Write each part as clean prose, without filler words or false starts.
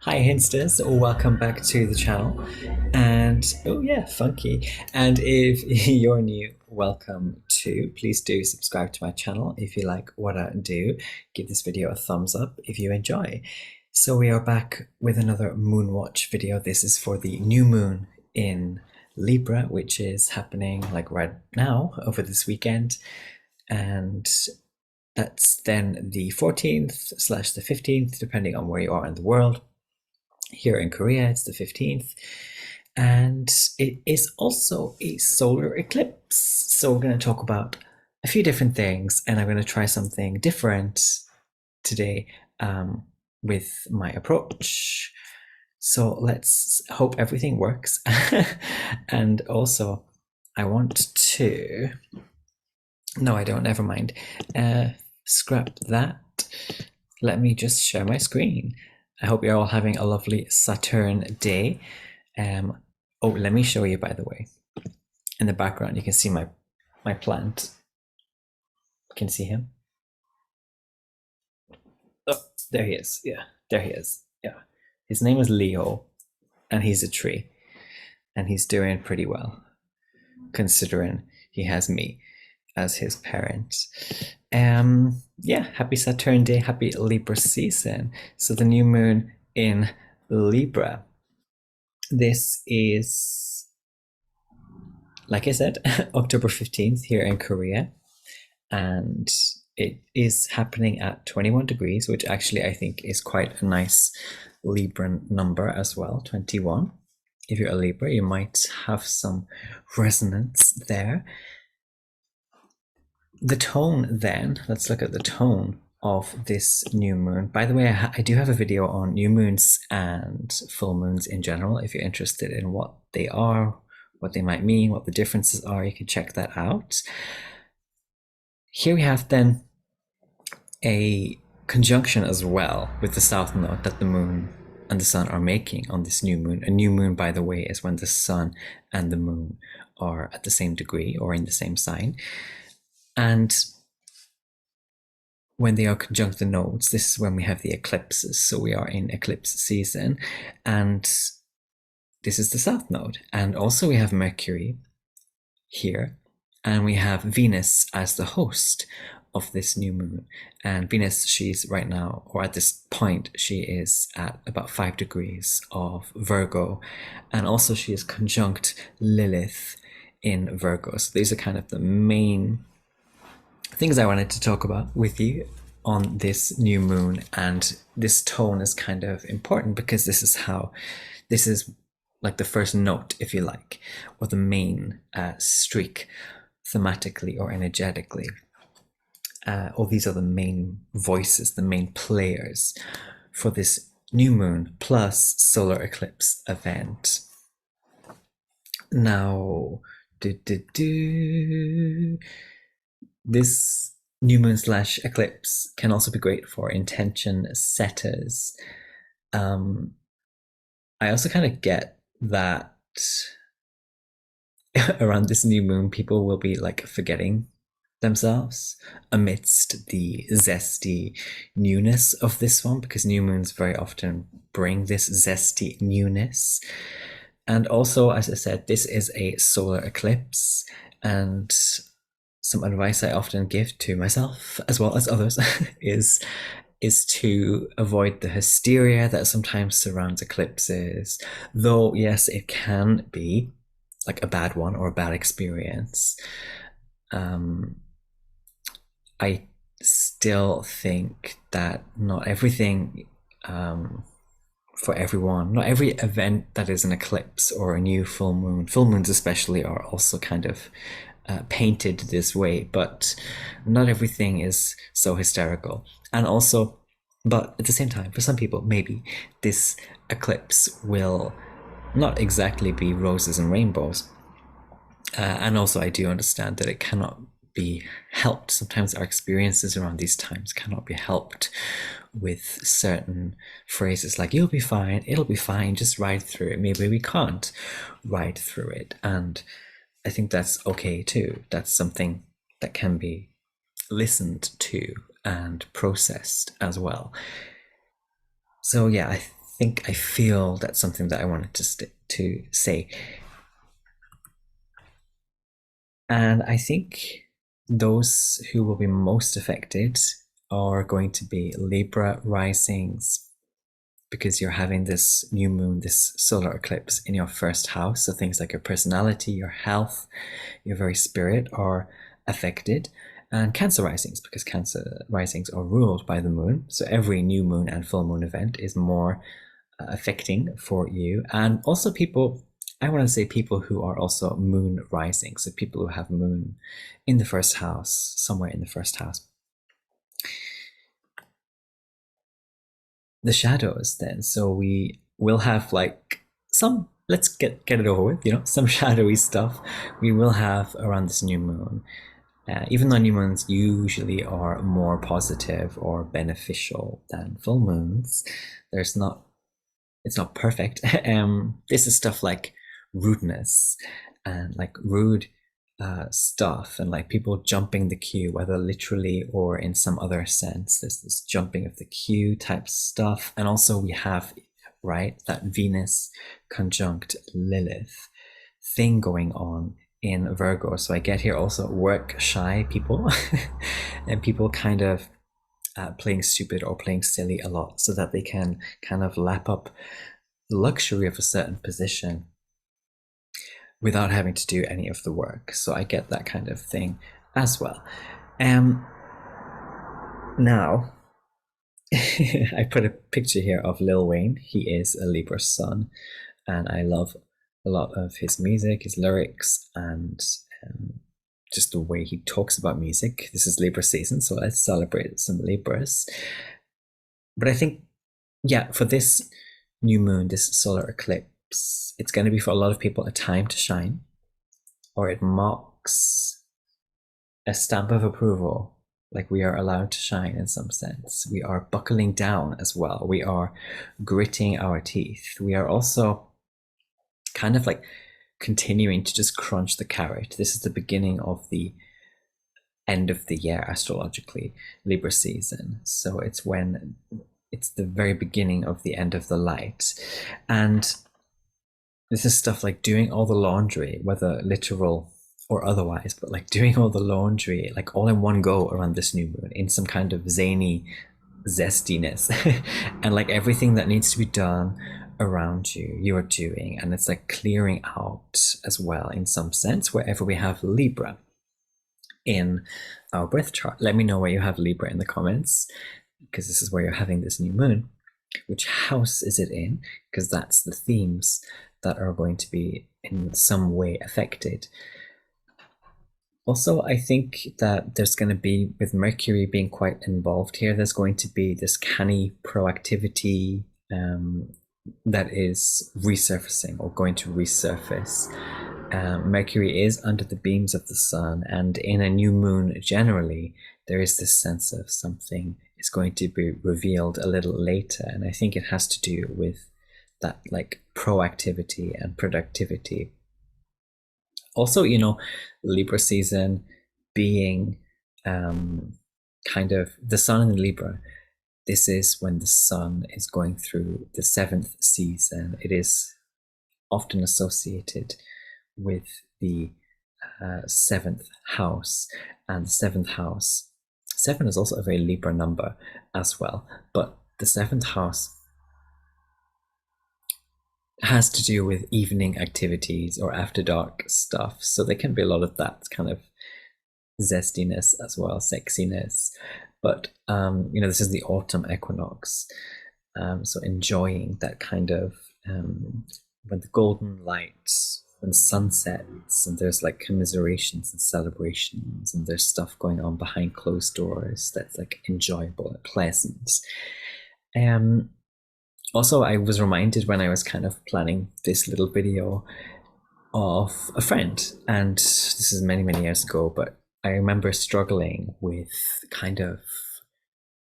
Hi Hinsters, welcome back to the channel. And oh yeah, funky. And if you're new, welcome too. Please do subscribe to my channel if you like what I do. Give this video a thumbs up if you enjoy. So we are back with another moon watch video. This is for the new moon in Libra, which is happening like right now over this weekend. And that's then the 14th slash the 15th, depending on where you are in the world. Here in Korea, it's the 15th. And it is also a solar eclipse. So we're going to talk about a few different things, and I'm going to try something different today with my approach. So let's hope everything works. And also, I want to. No, I don't. Never mind. Scrap that. Let me just share my screen. I hope you're all having a lovely Saturn day. Oh, let me show you, by the way. In the background, you can see my plant. You can see him. Oh, there he is. Yeah, there he is. Yeah. His name is Leo, and he's a tree. And he's doing pretty well, considering he has me as his parent. Yeah, happy Saturn day, happy Libra season. So the new moon in Libra. This is, like I said, October 15th here in Korea. And it is happening at 21 degrees, which actually I think is quite a nice Libran number as well, 21. If you're a Libra, you might have some resonance there. The tone then, let's look at the tone of this new moon. By the way, I do have a video on new moons and full moons in general. If you're interested in what they are, what they might mean, what the differences are, you can check that out. Here we have then a conjunction as well with the south node that the moon and the sun are making on this new moon. A new moon, by the way, is when the sun and the moon are at the same degree or in the same sign. And when they are conjunct the nodes, this is when we have the eclipses. So we are in eclipse season, and this is the south node. And also we have Mercury here, and we have Venus as the host of this new moon. And Venus, she's right now, or at this point, she is at about 5 degrees of Virgo. And also she is conjunct Lilith in Virgo. So these are kind of the main things I wanted to talk about with you on this new moon. And this tone is kind of important because this is like the first note, if you like, or the main streak thematically or energetically. All these are the main voices, the main players for this new moon plus solar eclipse event. Now, this new moon slash eclipse can also be great for intention setters. I also kind of get that around this new moon, people will be like forgetting themselves amidst the zesty newness of this one, because new moons very often bring this zesty newness. And also, as I said, this is a solar eclipse, and some advice I often give to myself as well as others is to avoid the hysteria that sometimes surrounds eclipses. Though yes, it can be like a bad one or a bad experience. I still think that not everything for everyone, not every event that is an eclipse or a new full moons especially, are also kind of painted this way, but not everything is so hysterical. And also, but at the same time, for some people, maybe this eclipse will not exactly be roses and rainbows. And also, I do understand that it cannot be helped. Sometimes our experiences around these times cannot be helped with certain phrases like, you'll be fine, it'll be fine, just ride through it. Maybe we can't ride through it. And I think that's okay too. That's something that can be listened to and processed as well. So yeah, I feel that's something that I wanted to say. And I think those who will be most affected are going to be Libra risings, because you're having this new moon, this solar eclipse in your first house. So things like your personality, your health, your very spirit are affected. And Cancer risings, because Cancer risings are ruled by the moon. So every new moon and full moon event is more affecting for you. And also people, I want to say people who are also moon rising. So people who have moon in the first house, somewhere in the first house. The shadows then. So we will have like some, let's get it over with, some shadowy stuff we will have around this new moon. Even though new moons usually are more positive or beneficial than full moons, it's not perfect. This is stuff like rudeness and like rude stuff, and like people jumping the queue, whether literally or in some other sense. There's this jumping of the queue type stuff. And also we have, right, that Venus conjunct Lilith thing going on in Virgo. So I get here also work shy people and people kind of playing stupid or playing silly a lot so that they can kind of lap up the luxury of a certain position without having to do any of the work. So I get that kind of thing as well. Now, I put a picture here of Lil Wayne. He is a Libra sun, and I love a lot of his music, his lyrics, and just the way he talks about music. This is Libra season, so let's celebrate some Libras. But I think, yeah, for this new moon, this solar eclipse, it's going to be for a lot of people a time to shine, or it marks a stamp of approval. Like we are allowed to shine in some sense. We are buckling down as well. We are gritting our teeth. We are also kind of like continuing to just crunch the carrot. This is the beginning of the end of the year astrologically, Libra season. So it's the very beginning of the end of the light. And this is stuff like doing all the laundry, whether literal or otherwise, but like doing all the laundry, like all in one go around this new moon in some kind of zany zestiness. And like everything that needs to be done around you are doing. And it's like clearing out as well in some sense, wherever we have Libra in our birth chart. Let me know where you have Libra in the comments, because this is where you're having this new moon. Which house is it in? Because that's the themes that are going to be in some way affected. Also, I think that there's going to be, with Mercury being quite involved here, there's going to be this canny proactivity that is resurfacing or going to resurface. Mercury is under the beams of the sun, and in a new moon generally, there is this sense of something is going to be revealed a little later. And I think it has to do with that like proactivity and productivity. Also, Libra season being kind of the sun in Libra. This is when the sun is going through the 7th season. It is often associated with the 7th house, and the 7th house, 7 is also a very Libra number as well, but the 7th house has to do with evening activities or after dark stuff. So there can be a lot of that kind of zestiness as well, sexiness. But this is the autumn equinox, so enjoying that kind of when the golden light, when sunsets, and there's like commiserations and celebrations, and there's stuff going on behind closed doors that's like enjoyable and pleasant. Also, I was reminded when I was kind of planning this little video of a friend, and this is many, many years ago, but I remember struggling with kind of,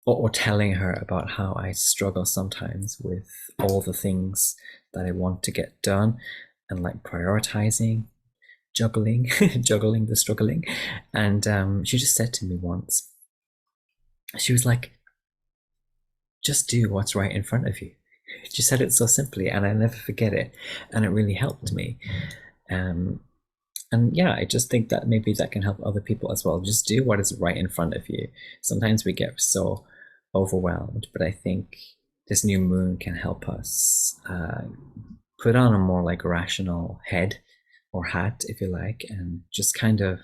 or telling her about how I struggle sometimes with all the things that I want to get done, and like prioritizing, juggling the struggling. And she just said to me once, she was like, just do what's right in front of you. She said it so simply, and I never forget it, and it really helped me. Um, and yeah, I just think that maybe that can help other people as well. Just do what is right in front of you. Sometimes we get so overwhelmed, but I think this new moon can help us put on a more like rational head or hat, if you like, and just kind of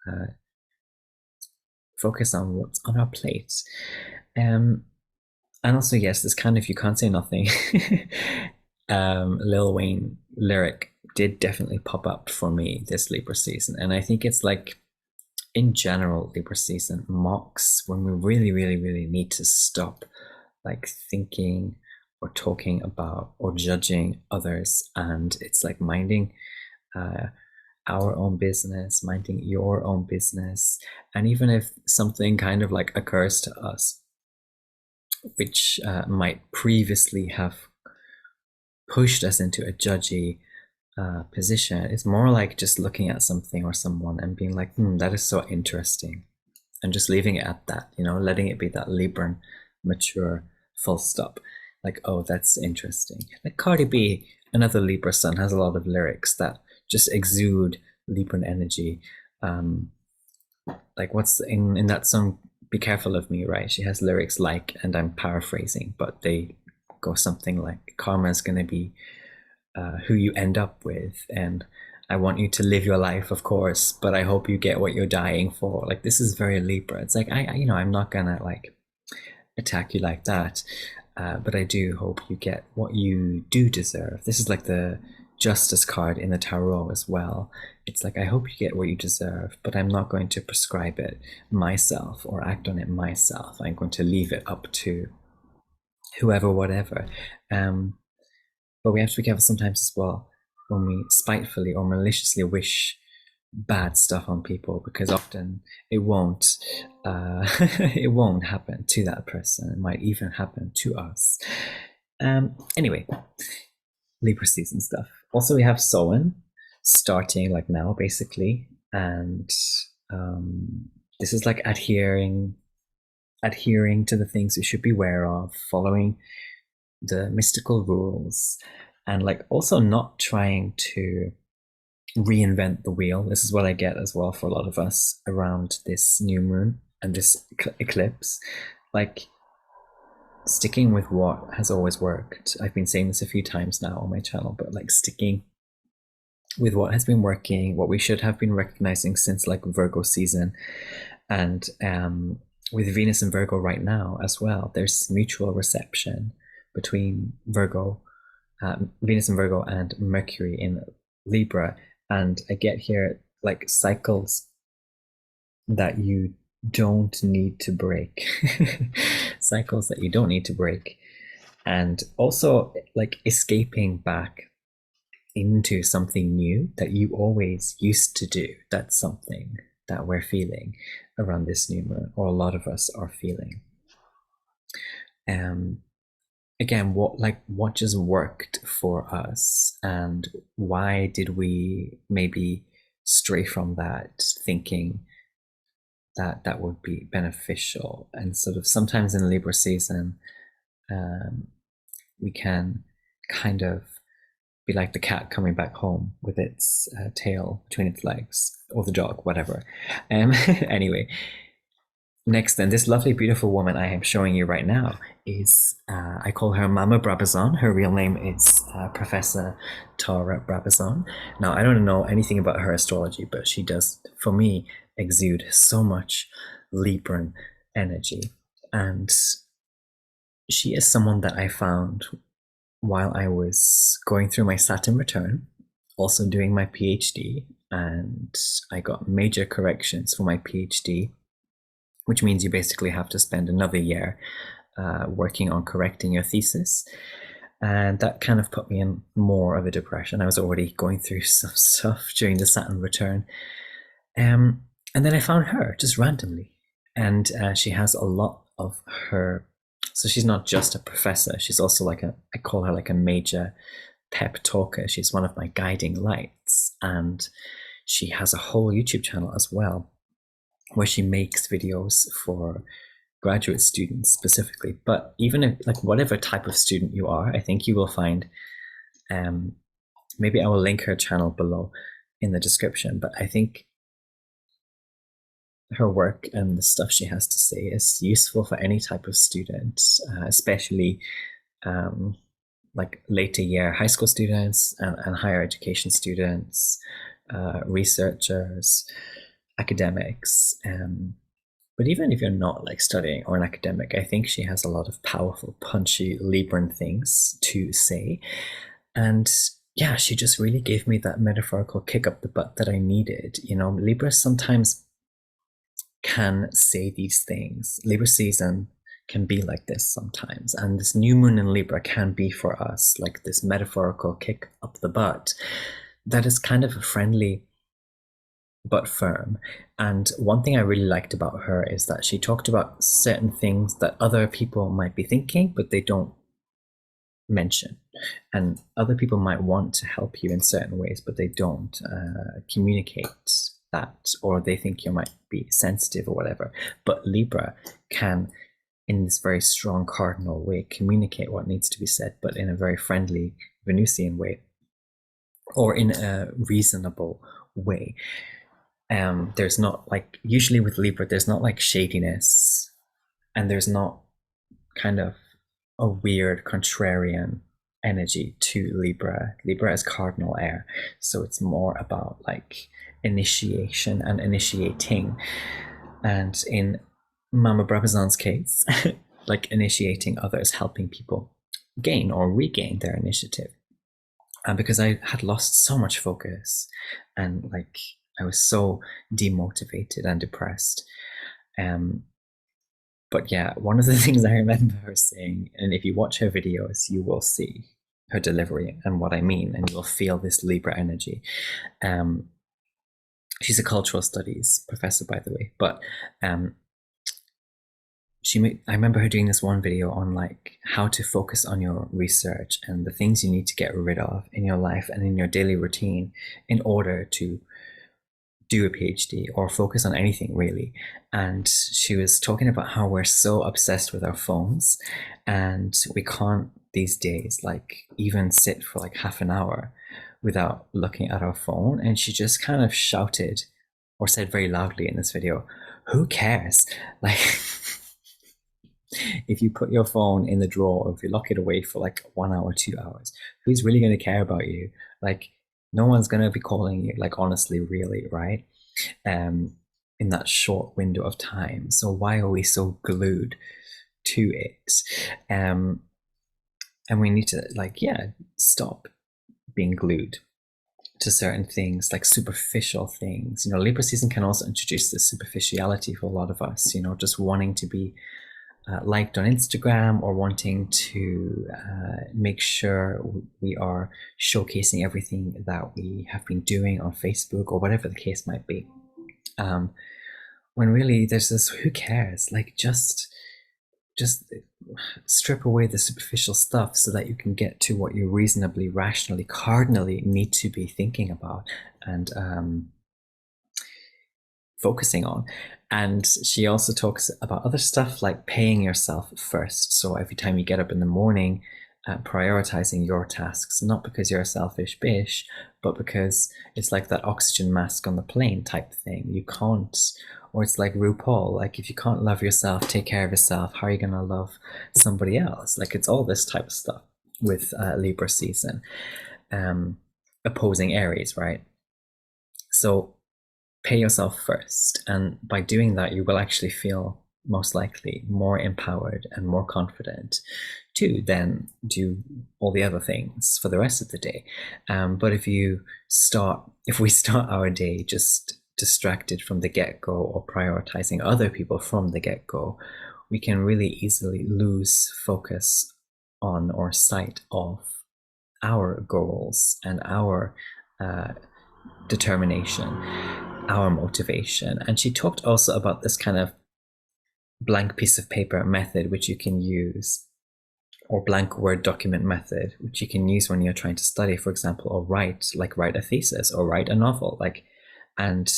uh, focus on what's on our plate. Um, and also, yes, this kind of you can't say nothing. Lil Wayne lyric did definitely pop up for me this Libra season, and I think it's like in general Libra season mocks when we really, really, really need to stop like thinking or talking about or judging others, and it's like minding uh, our own business, minding your own business, and even if something kind of like occurs to us which might previously have pushed us into a judgy position. It's more like just looking at something or someone and being like, that is so interesting. And just leaving it at that, letting it be that Libran, mature, full stop. Like, oh, that's interesting. Like Cardi B, another Libra sun, has a lot of lyrics that just exude Libran energy. Like what's in that song, Be Careful of Me, right? She has lyrics like, and I'm paraphrasing, but they go something like, karma's going to be who you end up with, and I want you to live your life, of course, but I hope you get what you're dying for. Like, this is very Libra. It's like, I'm not gonna like attack you like that, but I do hope you get what you do deserve. This is like the Justice card in the tarot as well. It's like, I hope you get what you deserve, but I'm not going to prescribe it myself or act on it myself. I'm going to leave it up to whoever, whatever. But we have to be careful sometimes as well when we spitefully or maliciously wish bad stuff on people, because often it won't it won't happen to that person. It might even happen to us. Anyway, Libra season stuff. Also, we have Soen starting like now, basically, and this is like adhering to the things we should be aware of, following the mystical rules, and like also not trying to reinvent the wheel. This is what I get as well for a lot of us around this new moon and this eclipse. Like sticking with what has always worked. I've been saying this a few times now on my channel, but like sticking with what has been working, what we should have been recognizing since like Virgo season, and with Venus and Virgo right now as well, there's mutual reception between Venus and Virgo, and Mercury in Libra. And I get here like cycles that you don't need to break, cycles that you don't need to break, and also like escaping back into something new that you always used to do. That's something that we're feeling around this new moon, or a lot of us are feeling. Again, what just worked for us, and why did we maybe stray from that, thinking that that would be beneficial? And sort of sometimes in Libra season, we can kind of be like the cat coming back home with its tail between its legs, or the dog, whatever. Anyway, next, then, this lovely, beautiful woman I am showing you right now is, I call her Mama Brabazon. Her real name is Professor Tara Brabazon. Now, I don't know anything about her astrology, but she does, for me, exude so much Libran energy. And she is someone that I found while I was going through my Saturn return, also doing my PhD, and I got major corrections for my PhD, which means you basically have to spend another year working on correcting your thesis. And that kind of put me in more of a depression. I was already going through some stuff during the Saturn return. And then I found her just randomly. And she has a lot of her. So she's not just a professor. She's also like I call her like a major pep talker. She's one of my guiding lights. And she has a whole YouTube channel as well, where she makes videos for graduate students specifically, but even if, like, whatever type of student you are, I think you will find, maybe I will link her channel below in the description, but I think her work and the stuff she has to say is useful for any type of student, especially like later year high school students and higher education students, researchers, academics. But even if you're not like studying or an academic, I think she has a lot of powerful, punchy Libran things to say. And yeah, she just really gave me that metaphorical kick up the butt that I needed. You know, Libra sometimes can say these things. Libra season can be like this sometimes. And this new moon in Libra can be for us like this metaphorical kick up the butt that is kind of friendly but firm. And one thing I really liked about her is that she talked about certain things that other people might be thinking, but they don't mention. And other people might want to help you in certain ways, but they don't communicate that, or they think you might be sensitive or whatever. But Libra can, in this very strong cardinal way, communicate what needs to be said, but in a very friendly Venusian way, or in a reasonable way. There's not like, usually with Libra, there's not like shadiness, and there's not kind of a weird contrarian energy to Libra. Libra is cardinal air, so it's more about like initiation and initiating. And in Mama Brabazon's case, like initiating others, helping people gain or regain their initiative. And because I had lost so much focus, and like I was so demotivated and depressed. But yeah, one of the things I remember her saying, and if you watch her videos, you will see her delivery and what I mean, and you'll feel this Libra energy. She's a cultural studies professor, by the way, but I remember her doing this one video on like how to focus on your research and the things you need to get rid of in your life and in your daily routine in order to do a PhD or focus on anything really. And she was talking about how we're so obsessed with our phones, and we can't these days like even sit for like half an hour without looking at our phone. And she just kind of shouted or said very loudly in this video, who cares? Like if you put your phone in the drawer, if you lock it away for like 1 hour, 2 hours, who's really going to care about you? Like no one's going to be calling you, like honestly, really, right? In that short window of time. So why are we so glued to it? And we need to like, yeah, stop being glued to certain things, like superficial things. You know, Libra season can also introduce this superficiality for a lot of us, you know, just wanting to be liked on Instagram, or wanting to make sure we are showcasing everything that we have been doing on Facebook or whatever the case might be. When really there's this, who cares? Like just strip away the superficial stuff so that you can get to what you reasonably, rationally, cardinally need to be thinking about and focusing on. And she also talks about other stuff like paying yourself first. So every time you get up in the morning, prioritizing your tasks, not because you're a selfish bitch, but because it's like that oxygen mask on the plane type thing. You can't, or it's like RuPaul, like if you can't love yourself, take care of yourself, how are you gonna love somebody else? Like it's all this type of stuff with Libra season, opposing Aries, right? So pay yourself first, and by doing that you will actually feel most likely more empowered and more confident to then do all the other things for the rest of the day. But if we start our day just distracted from the get-go or prioritizing other people from the get-go, we can really easily lose focus on or sight of our goals and our determination, our motivation. And she talked also about this kind of blank piece of paper method which you can use, or blank Word document method which you can use when you're trying to study, for example, or write a thesis or write a novel, like, and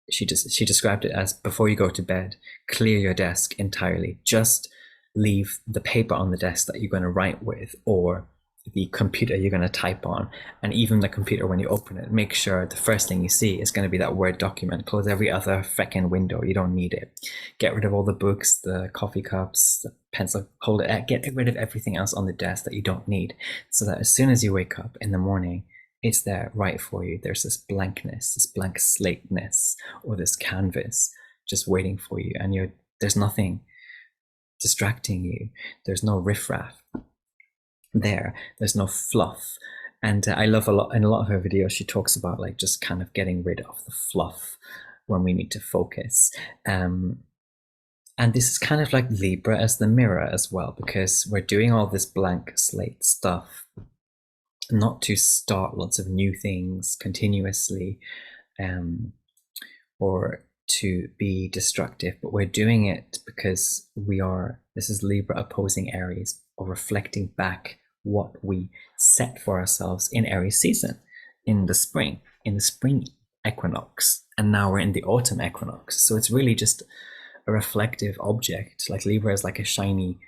she described it as, before you go to bed, clear your desk entirely. Just leave the paper on the desk that you're going to write with, or the computer you're going to type on, and even the computer, when you open it, make sure the first thing you see is going to be that Word document. Close every other freaking window. You don't need it. Get rid of all the books, the coffee cups, the pencil holder. Get rid of everything else on the desk that you don't need, so that as soon as you wake up in the morning, it's there right for you. There's this blankness, this blank slateness, or this canvas just waiting for you, and there's nothing distracting you. There's no riffraff there's no fluff. And I love a lot, in a lot of her videos, she talks about like just kind of getting rid of the fluff when we need to focus. And this is kind of like Libra as the mirror as well, because we're doing all this blank slate stuff not to start lots of new things continuously, or to be destructive, but we're doing it because this is Libra opposing Aries, or reflecting back what we set for ourselves in Aries season, in the spring equinox, and now we're in the autumn equinox. So it's really just a reflective object. Like Libra is like a shiny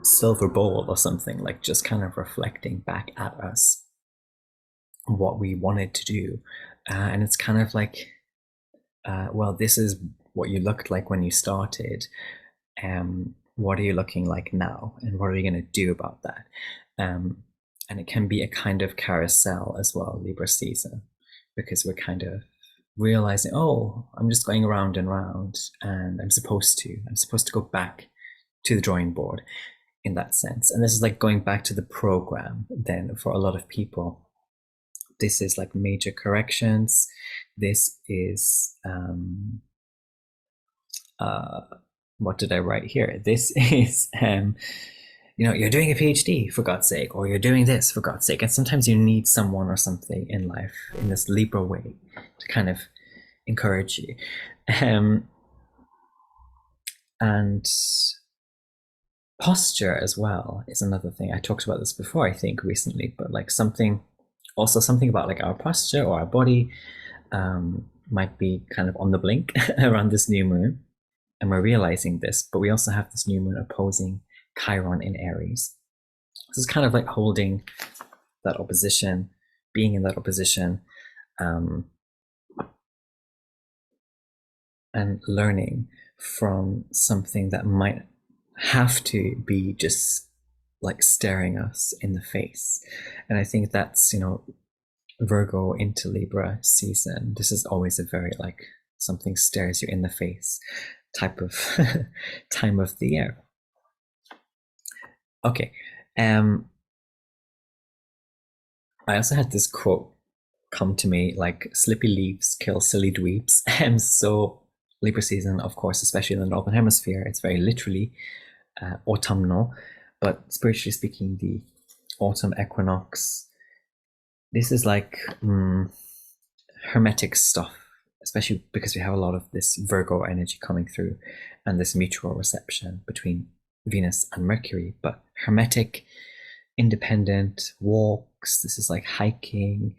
silver bowl or something, like just kind of reflecting back at us what we wanted to do. And it's kind of like, well, this is what you looked like when you started. What are you looking like now? And what are you going to do about that? And it can be a kind of carousel as well, Libra season, because we're kind of realizing, oh, I'm just going around and round, and I'm supposed to go back to the drawing board in that sense. And this is like going back to the program then for a lot of people. This is like major corrections. This is, what did I write here? This is, you're doing a PhD, for God's sake, or you're doing this, for God's sake. And sometimes you need someone or something in life in this Libra way to kind of encourage you. And posture as well is another thing. I talked about this before, I think, recently, but like something about like our posture or our body might be kind of on the blink around this new moon. And we're realizing this, but we also have this new moon opposing Chiron in Aries. This is kind of like holding that opposition, being in that opposition, and learning from something that might have to be just like staring us in the face. And I think that's, Virgo into Libra season. This is always a very like something stares you in the face type of time of the year. Okay. I also had this quote come to me, like, slippy leaves kill silly dweebs. And so Libra season, of course, especially in the Northern Hemisphere, it's very literally autumnal, but spiritually speaking, the autumn equinox, this is like hermetic stuff, especially because we have a lot of this Virgo energy coming through and this mutual reception between Venus and Mercury. But hermetic, independent walks, this is like hiking,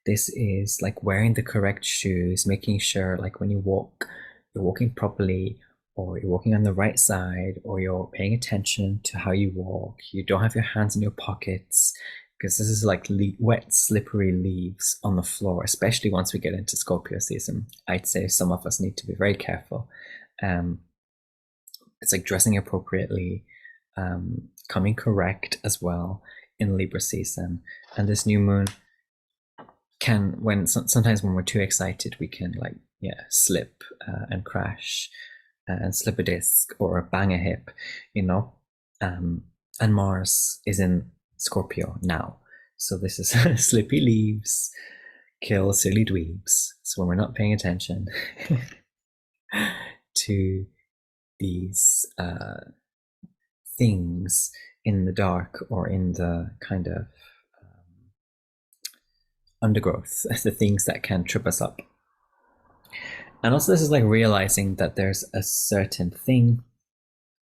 this is like wearing the correct shoes, making sure like when you walk, you're walking properly, or you're walking on the right side, or you're paying attention to how you walk. You don't have your hands in your pockets, because this is like wet, slippery leaves on the floor, especially once we get into Scorpio season. I'd say some of us need to be very careful. It's like dressing appropriately, coming correct as well in Libra season. And this new moon sometimes when we're too excited, we can like, slip and crash and slip a disc or bang a hip, and Mars is in Scorpio now. So this is slippy leaves kill silly dweebs. So when we're not paying attention to these things in the dark or in the kind of undergrowth, the things that can trip us up. And also this is like realizing that there's a certain thing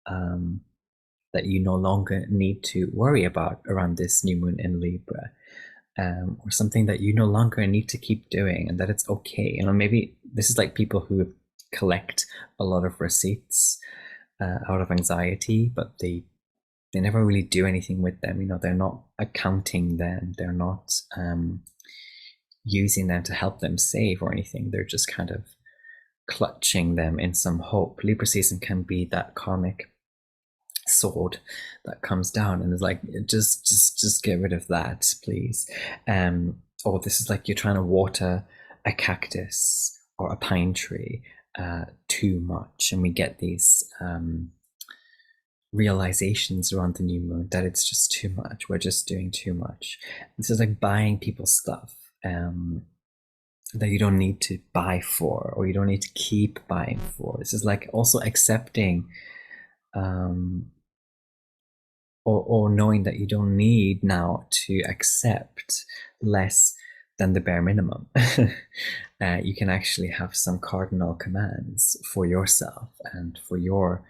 that you no longer need to worry about around this new moon in Libra. or something that you no longer need to keep doing, and that it's okay. Maybe this is like people who collect a lot of receipts out of anxiety, but they never really do anything with them. They're not accounting them. They're not using them to help them save or anything. They're just kind of clutching them in some hope. Libra season can be that karmic sword that comes down and is like, just get rid of that, please. Or this is like you're trying to water a cactus or a pine tree too much, and we get these realizations around the new moon that it's just too much. We're just doing too much. This is like buying people stuff that you don't need to buy for, or you don't need to keep buying for. This is like also accepting or knowing that you don't need now to accept less than the bare minimum. You can actually have some cardinal commands for yourself and for your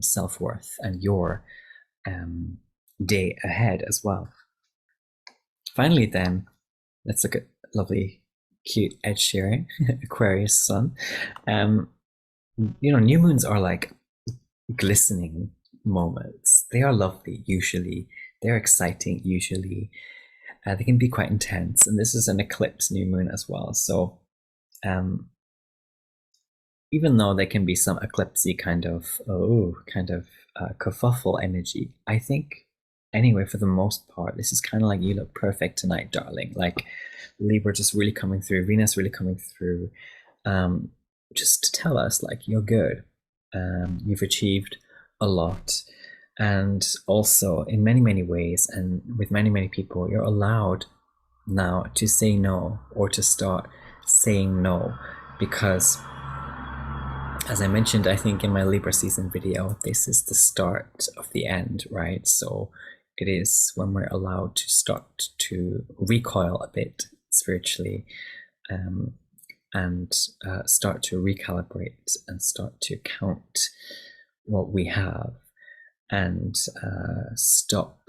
self-worth and your day ahead as well. Finally, then, let's look at lovely, cute Ed Sheeran, Aquarius sun. New moons are like glistening moments. They are lovely, usually. They're exciting, usually. They can be quite intense. And this is an eclipse new moon as well. So even though there can be some eclipsey kind of kerfuffle energy, I think anyway, for the most part, this is kind of like you look perfect tonight, darling. Like Libra just really coming through, Venus really coming through, just to tell us like you're good. You've achieved a lot, and also in many ways and with many people, you're allowed now to say no, or to start saying no, because as I mentioned, I think in my Libra season video, this is the start of the end, right? So it is when we're allowed to start to recoil a bit spiritually, and start to recalibrate and start to count what we have, and stop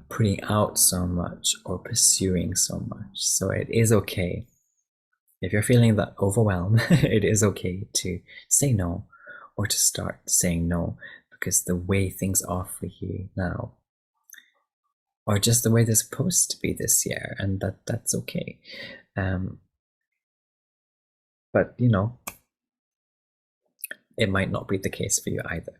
putting out so much or pursuing so much. So it is okay. If you're feeling that overwhelmed, it is okay to say no, or to start saying no, because the way things are for you now are just the way they're supposed to be this year, and that's okay. But it might not be the case for you either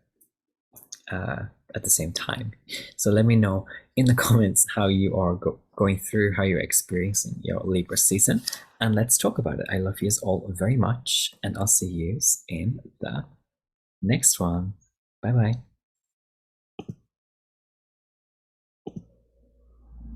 at the same time. So let me know in the comments how you are going through, how you're experiencing your Libra season, and let's talk about it. I love you all very much, and I'll see you in the next one. Bye bye.